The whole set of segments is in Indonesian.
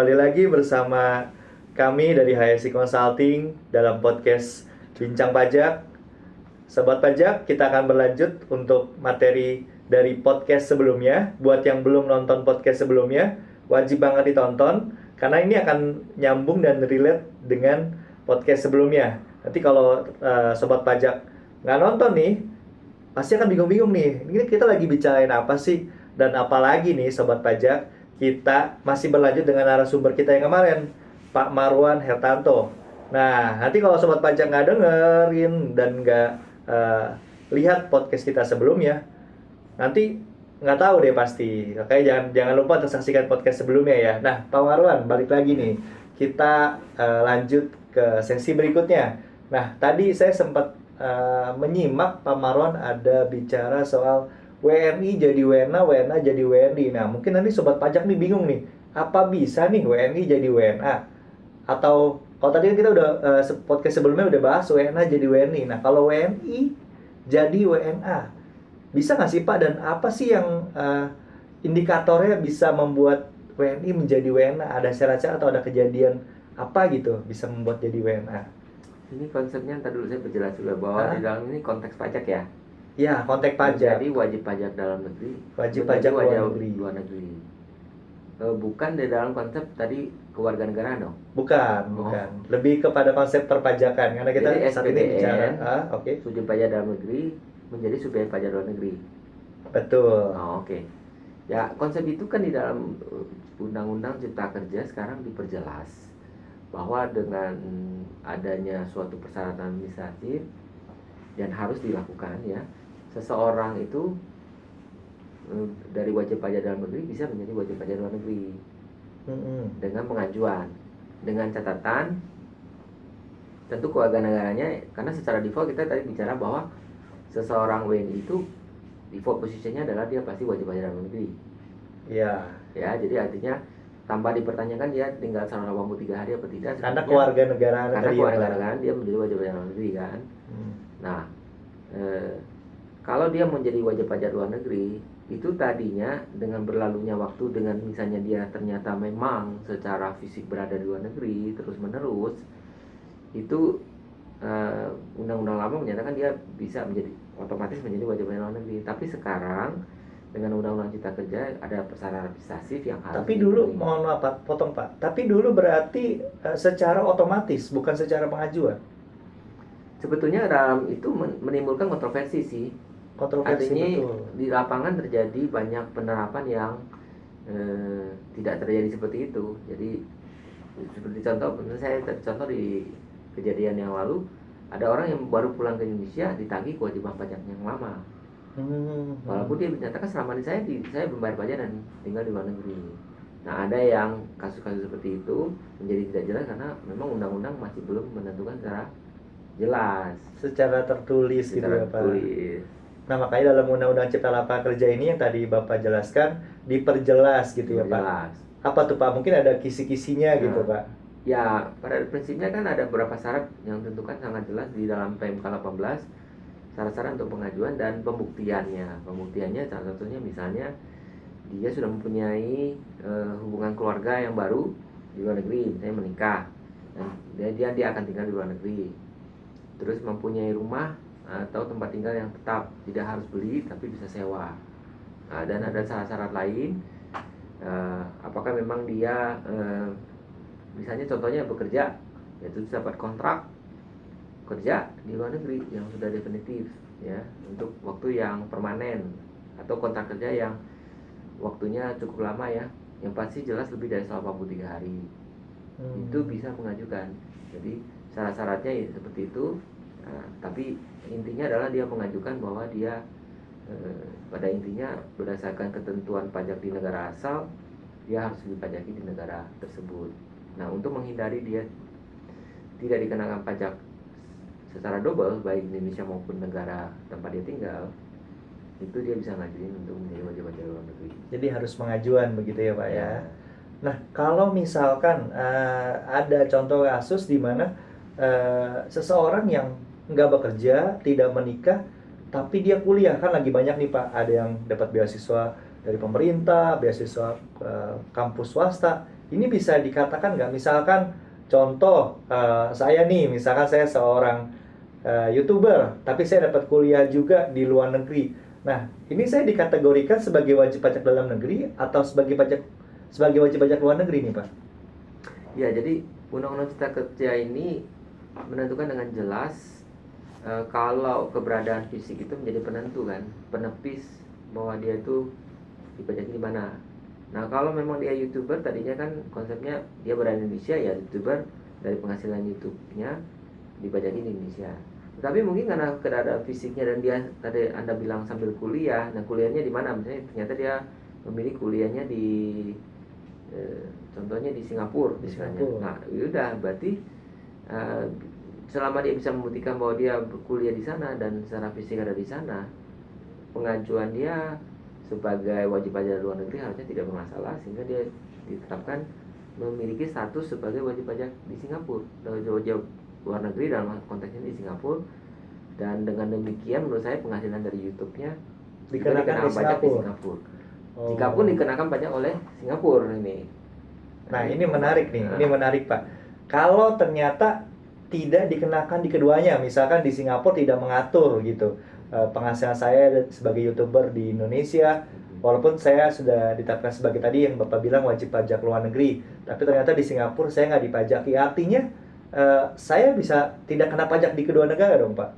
kembali lagi bersama kami dari HSI Consulting dalam podcast Bincang Pajak. Sobat Pajak, kita akan berlanjut untuk materi dari podcast sebelumnya. Buat yang belum nonton podcast sebelumnya, wajib banget ditonton karena ini akan nyambung dan relate dengan podcast sebelumnya. Nanti kalau Sobat Pajak nggak nonton nih, pasti akan bingung-bingung nih. Ini kita lagi bicarain apa sih? Dan apalagi nih Sobat Pajak, kita masih berlanjut dengan narasumber kita yang kemarin, Pak Marwan Hertanto. Nah, nanti kalau Sobat Pajak nggak dengerin dan nggak lihat podcast kita sebelumnya, nanti nggak tahu deh pasti. Oke, jangan lupa untuk saksikan podcast sebelumnya ya. Nah, Pak Marwan, balik lagi nih. Kita lanjut ke sesi berikutnya. Nah, tadi saya sempat menyimak Pak Marwan ada bicara soal WNI jadi WNA, WNA jadi WNI. Nah, mungkin nanti Sobat Pajak nih bingung nih, apa bisa nih WNI jadi WNA? Atau kalau tadi kan kita udah podcast sebelumnya udah bahas WNA jadi WNI. Nah, kalau WNI jadi WNA, bisa nggak sih Pak? Dan apa sih yang indikatornya bisa membuat WNI menjadi WNA? Ada syarat-syarat atau ada kejadian apa gitu bisa membuat jadi WNA? Ini konsepnya tadi dulu saya berjelas juga bahwa di dalam ini konteks pajak ya. Ya, konteks pajak. Jadi wajib pajak dalam negeri, Wajib pajak luar negeri. Bukan di dalam konsep tadi kewarganegaraan dong. Bukan. Lebih kepada konsep perpajakan karena kita jadi saat ini bicara. Subjek pajak dalam negeri menjadi subjek pajak luar negeri. Betul. Oke. Ya, konsep itu kan di dalam Undang-Undang Cipta Kerja sekarang diperjelas bahwa dengan adanya suatu persyaratan administratif dan harus dilakukan ya, seseorang itu dari wajib pajak dalam negeri bisa menjadi wajib pajak luar negeri dengan pengajuan, dengan catatan tentu kewarganegaranya, karena secara default kita tadi bicara bahwa seseorang WNI itu default posisinya adalah dia pasti wajib pajak dalam negeri. Iya. Ya, jadi artinya tanpa dipertanyakan dia tinggal 183 hari apa tidak. Karena kewarganegaraan. Karena kewarganegaraan dia menjadi wajib pajak luar negeri kan. Nah, kalau dia menjadi wajib pajak luar negeri, itu tadinya dengan berlalunya waktu, dengan misalnya dia ternyata memang secara fisik berada di luar negeri terus menerus, itu undang-undang lama menyatakan dia bisa menjadi otomatis menjadi wajib pajak luar negeri. Tapi sekarang dengan undang-undang Cipta Kerja ada persyaratan administratif yang harus. Tapi dulu mohon maaf Pak, potong Pak. Tapi dulu berarti secara otomatis bukan secara pengajuan. Sebetulnya dalam itu menimbulkan kontroversi sih. Kontroversi. Artinya betul. Di lapangan terjadi banyak penerapan yang tidak terjadi seperti itu. Jadi seperti contoh, saya contoh di kejadian yang lalu, ada orang yang baru pulang ke Indonesia ditagih kewajiban pajaknya yang lama. Walaupun dia menyatakan selama ini saya belum bayar pajak dan tinggal di luar negeri. Nah, ada yang kasus-kasus seperti itu menjadi tidak jelas karena memang undang-undang masih belum menentukan secara jelas, secara tertulis gitu ya Pak. Nah, makanya dalam Undang-Undang Cipta Lapangan Kerja ini yang tadi Bapak jelaskan diperjelas gitu ya Pak. Apa tuh Pak? Mungkin ada kisi-kisinya gitu Pak. Ya, pada prinsipnya kan ada beberapa syarat yang tentukan sangat jelas di dalam PMK 18, syarat-syarat untuk pengajuan dan pembuktiannya. Pembuktiannya salah satunya misalnya dia sudah mempunyai hubungan keluarga yang baru di luar negeri, misalnya menikah, dan dia akan tinggal di luar negeri. Terus mempunyai rumah atau tempat tinggal yang tetap, tidak harus beli tapi bisa sewa. Dan ada syarat-syarat lain, apakah memang dia misalnya contohnya bekerja, yaitu dapat kontrak kerja di luar negeri yang sudah definitif ya, untuk waktu yang permanen, atau kontrak kerja yang waktunya cukup lama ya, yang pasti jelas lebih dari 183 hari. Itu bisa mengajukan. Jadi syarat-syaratnya ya seperti itu. Tapi intinya adalah dia mengajukan bahwa dia pada intinya berdasarkan ketentuan pajak di negara asal, dia harus dipajaki di negara tersebut. Nah, untuk menghindari dia tidak dikenakan pajak secara double baik di Indonesia maupun negara tempat dia tinggal, itu dia bisa ngajuin untuk menjadi wajib pajak luar negeri. Jadi harus pengajuan begitu ya Pak ya. Nah, kalau misalkan ada contoh kasus di mana seseorang yang nggak bekerja, tidak menikah, tapi dia kuliah, kan lagi banyak nih Pak, ada yang dapat beasiswa dari pemerintah, beasiswa kampus swasta, Ini bisa dikatakan nggak? Misalkan contoh saya nih, misalkan saya seorang YouTuber, tapi saya dapat kuliah juga di luar negeri. Nah, ini saya dikategorikan sebagai wajib pajak dalam negeri atau sebagai wajib pajak luar negeri nih, Pak? Ya, jadi Undang-Undang Cipta Kerja ini menentukan dengan jelas kalau keberadaan fisik itu menjadi penentu kan, penepis bahwa dia itu dipajaki di mana. Nah, kalau memang dia YouTuber, tadinya kan konsepnya dia berada di Indonesia, ya YouTuber dari penghasilan YouTube-nya dipajaki di Indonesia. Tapi mungkin karena keadaan fisiknya dan dia tadi Anda bilang sambil kuliah, nah kuliahnya di mana? Misalnya ternyata dia memilih kuliahnya di contohnya di Singapura misalnya. Nah, yaudah berarti selama dia bisa membuktikan bahwa dia kuliah di sana dan secara fisik ada di sana, pengajuan dia sebagai wajib pajak luar negeri harusnya tidak bermasalah, sehingga dia ditetapkan memiliki status sebagai wajib pajak di Singapura, wajib luar negeri dalam konteksnya di Singapura. Dan dengan demikian menurut saya penghasilan dari YouTube-nya Dikenakan di pajak di Singapura. Singapura. Jika pun dikenakan pajak oleh Singapura ini. Nah, ini menarik nih. Ini menarik, Pak. Kalau ternyata tidak dikenakan di keduanya, misalkan di Singapura tidak mengatur gitu penghasilan saya sebagai YouTuber di Indonesia, walaupun saya sudah ditetapkan sebagai tadi yang Bapak bilang wajib pajak luar negeri, tapi ternyata di Singapura saya nggak dipajaki. Artinya saya bisa tidak kena pajak di kedua negara dong, Pak?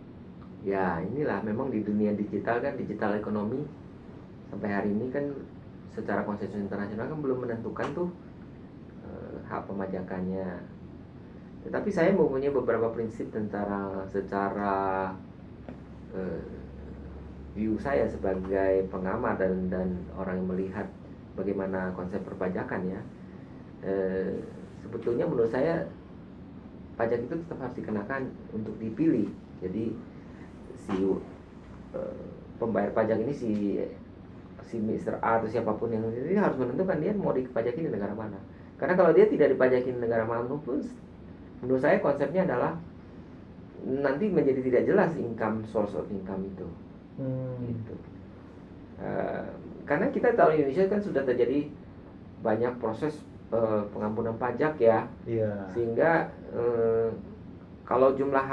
Ya, inilah memang di dunia digital kan, digital ekonomi sampai hari ini kan secara konsensus internasional kan belum menentukan tuh hak pemajakannya. Tetapi saya mempunyai beberapa prinsip secara view saya sebagai pengamat dan orang yang melihat bagaimana konsep perpajakan ya. Sebetulnya menurut saya pajak itu tetap harus dikenakan untuk dipilih. Jadi si pembayar pajak ini si Mr. A atau siapapun yang ini harus menentukan dia mau dipajaki di negara mana. Karena kalau dia tidak dipajaki di negara manapun, menurut saya konsepnya adalah nanti menjadi tidak jelas source of income itu. Gitu. Karena kita tahu Indonesia kan sudah terjadi banyak proses pengampunan pajak ya. Sehingga kalau jumlah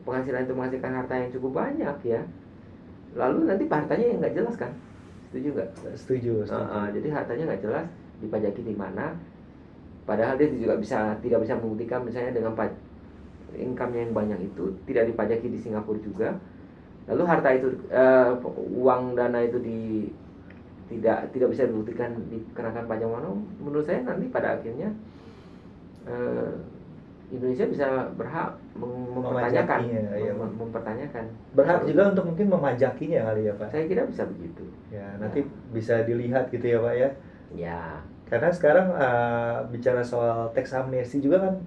penghasilan itu menghasilkan harta yang cukup banyak ya, lalu nanti hartanya yang nggak jelas kan? Setuju nggak? Setuju. Jadi hartanya nggak jelas, dipajaki di mana, padahal dia juga tidak bisa membuktikan misalnya dengan income-nya yang banyak itu tidak dipajaki di Singapura juga, lalu harta itu uang dana itu tidak bisa dibuktikan dikenakan pajak mana. Menurut saya nanti pada akhirnya Indonesia bisa berhak mempertanyakan. Berhak juga untuk mungkin memajakinya kali ya, Pak? Saya kira bisa begitu. Ya, nanti bisa dilihat gitu ya, Pak ya? Ya. Karena sekarang bicara soal tax amnesty juga kan,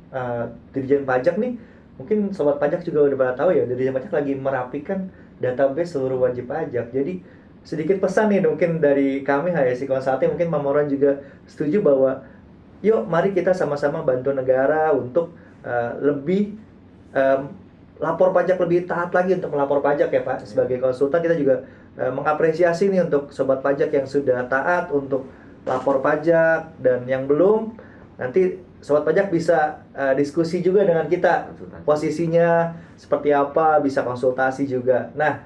Dirjen Pajak nih, mungkin sobat pajak juga udah pada tahu ya, Dirjen Pajak lagi merapikan database seluruh wajib pajak. Jadi sedikit pesan nih mungkin dari kami HSI Consulting, mungkin Mamoran juga setuju bahwa yuk mari kita sama-sama bantu negara untuk lebih lapor pajak lebih taat lagi untuk melapor pajak ya Pak. Sebagai konsultan kita juga mengapresiasi nih untuk sobat pajak yang sudah taat untuk lapor pajak, dan yang belum, nanti sobat pajak bisa diskusi juga dengan kita, posisinya seperti apa, bisa konsultasi juga. Nah,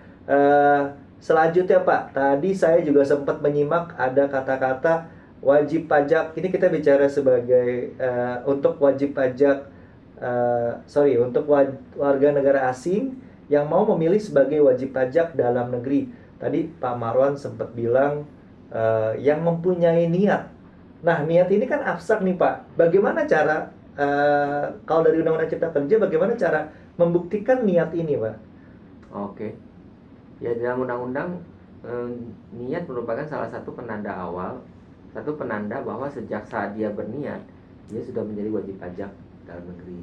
selanjutnya Pak, tadi saya juga sempat menyimak ada kata-kata wajib pajak. Ini kita bicara sebagai untuk wajib pajak untuk warga negara asing yang mau memilih sebagai wajib pajak dalam negeri. Tadi Pak Marwan sempat bilang yang mempunyai niat. Nah, niat ini kan abstrak nih Pak. Bagaimana cara kalau dari Undang-Undang Cipta Kerja, bagaimana cara membuktikan niat ini Pak? Oke. Ya, dalam undang-undang niat merupakan salah satu penanda awal, satu penanda bahwa sejak saat dia berniat, dia sudah menjadi wajib pajak dalam negeri.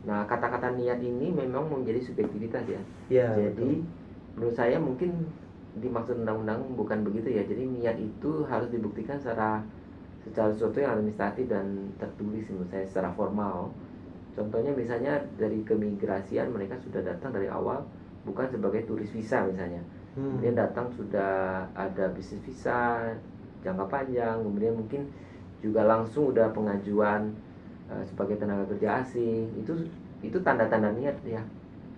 Nah, kata-kata niat ini memang menjadi subjektivitas ya. Jadi menurut saya mungkin dimaksud undang-undang bukan begitu ya. Jadi niat itu harus dibuktikan secara sesuatu yang administratif dan tertulis menurut saya secara formal. Contohnya misalnya dari keimigrasian, mereka sudah datang dari awal bukan sebagai turis visa misalnya. Kemudian datang sudah ada bisnis visa jangka panjang, kemudian mungkin juga langsung udah pengajuan sebagai tenaga kerja asing, itu tanda-tanda niat ya.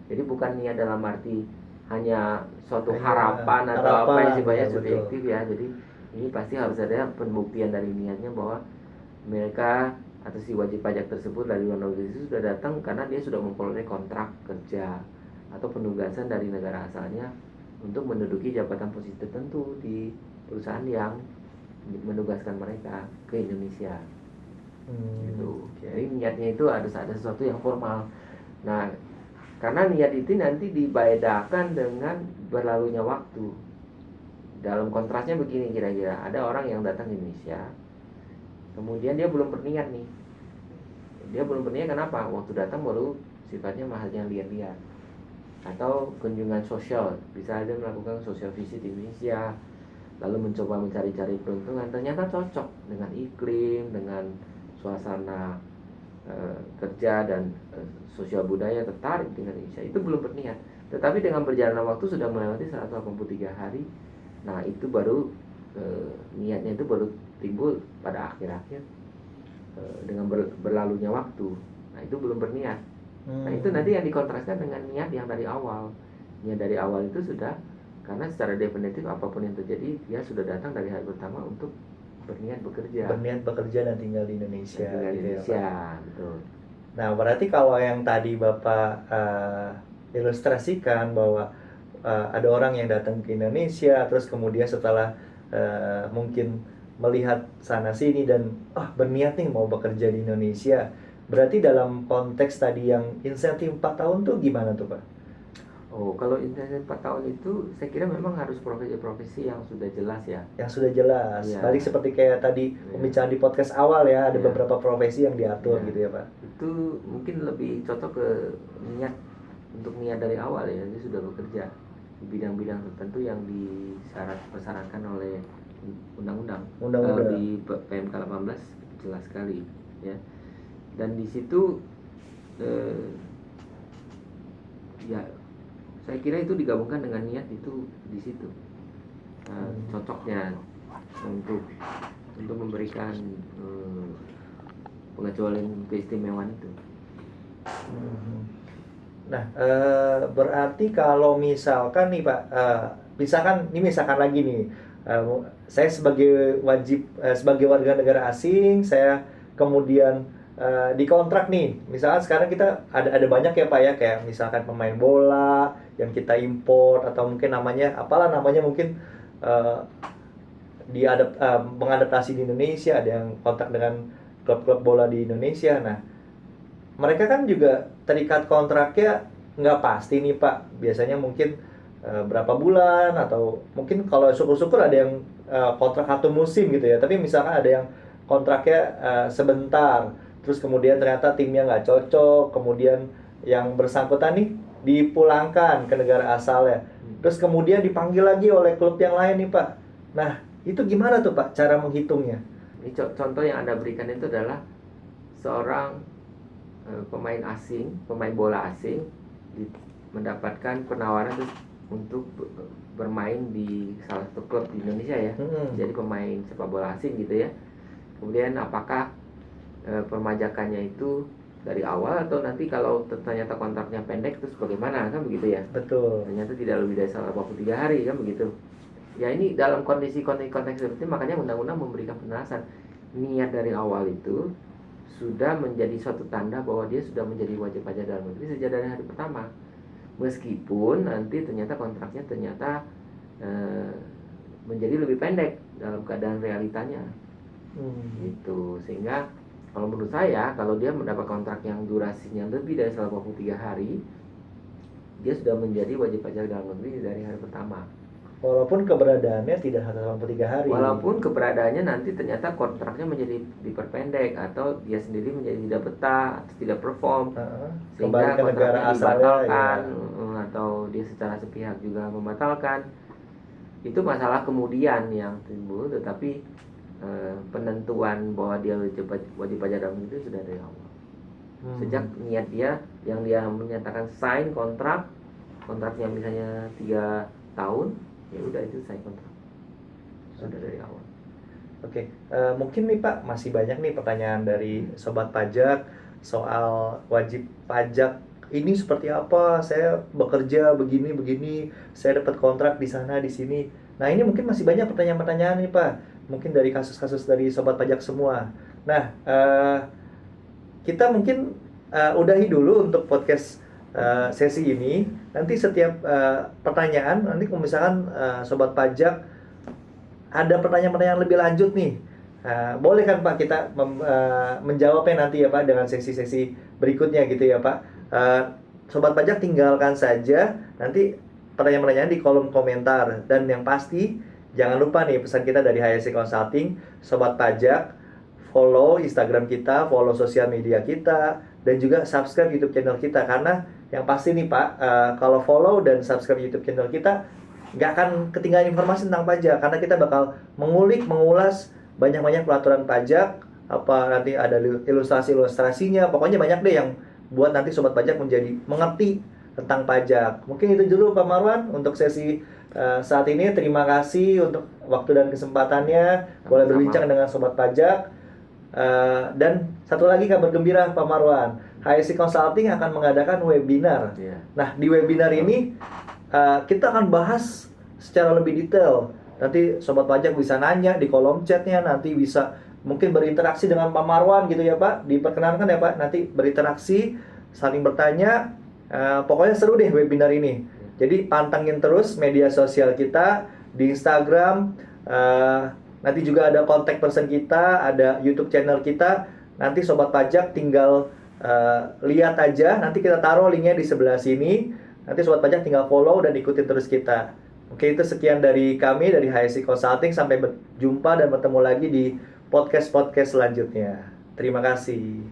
Jadi bukan niat dalam arti hanya suatu harapan atau apa yang sifatnya subjektif ya. Jadi ini pasti harus ada pembuktian dari niatnya bahwa mereka atau si wajib pajak tersebut dari luar negeri itu sudah datang karena dia sudah memperoleh kontrak kerja atau penugasan dari negara asalnya untuk menduduki jabatan posisi tertentu di perusahaan yang menugaskan mereka ke Indonesia. Gitu. Jadi niatnya itu harus ada sesuatu yang formal. Nah, karena niat itu nanti dibedakan dengan berlalunya waktu. Dalam kontrasnya begini kira-kira, ada orang yang datang ke Indonesia, kemudian dia belum berniat nih. Dia belum berniat kenapa? Waktu datang baru sifatnya hanya lihat-lihat. Atau kunjungan sosial, bisa aja melakukan social visit di Indonesia, lalu mencoba mencari-cari peruntungan, ternyata cocok dengan iklim, dengan suasana kerja dan sosial budaya, tertarik dengan Indonesia. Itu belum berniat. Tetapi dengan berjalannya waktu sudah melewati 183 hari. Nah, itu baru niatnya itu baru timbul pada akhir-akhir dengan berlalunya waktu. Nah, itu belum berniat. Nah, itu nanti yang dikontraskan dengan niat yang dari awal. Niat dari awal itu sudah, karena secara definitif apapun yang terjadi, dia sudah datang dari hari pertama untuk berniat bekerja dan tinggal di Indonesia. Tinggal di Indonesia, ya, betul. Nah, berarti kalau yang tadi Bapak ilustrasikan bahwa ada orang yang datang ke Indonesia, terus kemudian setelah mungkin melihat sana sini dan berniat nih mau bekerja di Indonesia, berarti dalam konteks tadi yang insentif 4 tahun tuh gimana tuh Pak? Oh, kalau insentif 4 tahun itu saya kira memang harus profesi-profesi yang sudah jelas ya. Yang sudah jelas. Ya. Balik seperti kayak tadi pembicaraan di podcast awal ya, ada beberapa profesi yang diatur gitu ya Pak. Itu mungkin lebih cocok ke niat, untuk niat dari awal ya, dia sudah bekerja di bidang-bidang tertentu yang persyaratkan oleh undang-undang. Di PMK 18 jelas sekali ya. Dan di situ ya saya kira itu digabungkan dengan niat itu di situ cocoknya untuk memberikan pengecualian keistimewaan itu. Nah, berarti kalau misalkan nih Pak, misalkan lagi nih, saya sebagai sebagai warga negara asing, saya kemudian dikontrak nih. Misalkan sekarang kita ada banyak ya Pak ya, kayak misalkan pemain bola yang kita import, atau mungkin namanya mungkin mengadaptasi di Indonesia, ada yang kontrak dengan klub-klub bola di Indonesia. Nah, mereka kan juga terikat kontraknya nggak pasti nih Pak. Biasanya mungkin berapa bulan, atau mungkin kalau syukur-syukur ada yang kontrak 1 musim gitu ya. Tapi misalkan ada yang kontraknya sebentar, terus kemudian ternyata timnya nggak cocok, kemudian yang bersangkutan nih dipulangkan ke negara asalnya, terus kemudian dipanggil lagi oleh klub yang lain nih Pak. Nah, itu gimana tuh Pak cara menghitungnya? Ini contoh yang Anda berikan itu adalah seorang pemain bola asing mendapatkan penawaran untuk bermain di salah satu klub di Indonesia ya. Jadi pemain sepak bola asing gitu ya. Kemudian apakah permajakannya itu dari awal, atau nanti kalau ternyata kontraknya pendek terus bagaimana, kan begitu ya? Betul. Ternyata tidak lebih dari 183 hari kan begitu. Ya, ini dalam konteks seperti itu, makanya undang-undang memberikan penjelasan. Niat dari awal itu sudah menjadi suatu tanda bahwa dia sudah menjadi wajib pajak dalam negeri sejak dari hari pertama. Meskipun nanti ternyata kontraknya menjadi lebih pendek dalam keadaan realitanya. Gitu. Sehingga kalau menurut saya, kalau dia mendapat kontrak yang durasinya lebih dari 183 hari, dia sudah menjadi wajib pajak dalam negeri dari hari pertama. Walaupun keberadaannya tidak 183 hari. Walaupun keberadaannya nanti ternyata kontraknya menjadi diperpendek, atau dia sendiri menjadi tidak betah atau tidak perform, sehingga kontraknya dibatalkan ya. Atau dia secara sepihak juga membatalkan. Itu masalah kemudian yang timbul, tetapi penentuan bahwa dia wajib pajak dalam negeri itu sudah dari awal. Sejak niat dia yang dia menyatakan sign kontraknya misalnya 3 tahun, ya udah itu sign kontrak sudah dari awal. Oke, mungkin nih Pak, masih banyak nih pertanyaan dari sobat pajak soal wajib pajak ini seperti apa, saya bekerja begini-begini, saya dapat kontrak di sana, di sini. Nah, ini mungkin masih banyak pertanyaan-pertanyaan nih Pak, mungkin dari kasus-kasus dari sobat pajak semua. Nah, kita mungkin udahi dulu untuk podcast sesi ini. Nanti setiap pertanyaan, nanti kalau misalkan sobat pajak ada pertanyaan-pertanyaan lebih lanjut nih, boleh kan Pak kita menjawabnya nanti ya Pak dengan sesi-sesi berikutnya gitu ya Pak. Sobat pajak tinggalkan saja nanti pertanyaan-pertanyaan di kolom komentar, dan yang pasti jangan lupa nih pesan kita dari HSC Consulting, sobat pajak follow Instagram kita, follow sosial media kita, dan juga subscribe YouTube channel kita. Karena yang pasti nih Pak, kalau follow dan subscribe YouTube channel kita, nggak akan ketinggalan informasi tentang pajak, karena kita bakal mengulik, mengulas banyak-banyak peraturan pajak, apa nanti ada ilustrasi-ilustrasinya, pokoknya banyak deh yang buat nanti sobat pajak menjadi mengerti tentang pajak. Mungkin itu dulu Pak Marwan untuk sesi saat ini. Terima kasih untuk waktu dan kesempatannya, boleh Sama-sama. berbincang dengan sobat pajak. Dan satu lagi kabar gembira Pak Marwan, HSC Consulting akan mengadakan webinar. Iya. Nah, di webinar ini kita akan bahas secara lebih detail. Nanti sobat pajak bisa nanya di kolom chatnya, nanti bisa mungkin berinteraksi dengan Pak Marwan gitu ya Pak. Diperkenankan ya Pak, nanti berinteraksi, saling bertanya. Pokoknya seru deh webinar ini. Jadi pantengin terus media sosial kita di Instagram. Nanti juga ada kontak person kita, ada YouTube channel kita. Nanti sobat pajak tinggal lihat aja. Nanti kita taruh linknya di sebelah sini. Nanti sobat pajak tinggal follow dan ikutin terus kita. Oke, itu sekian dari kami dari HSC Consulting. Sampai berjumpa dan bertemu lagi di podcast-podcast selanjutnya. Terima kasih.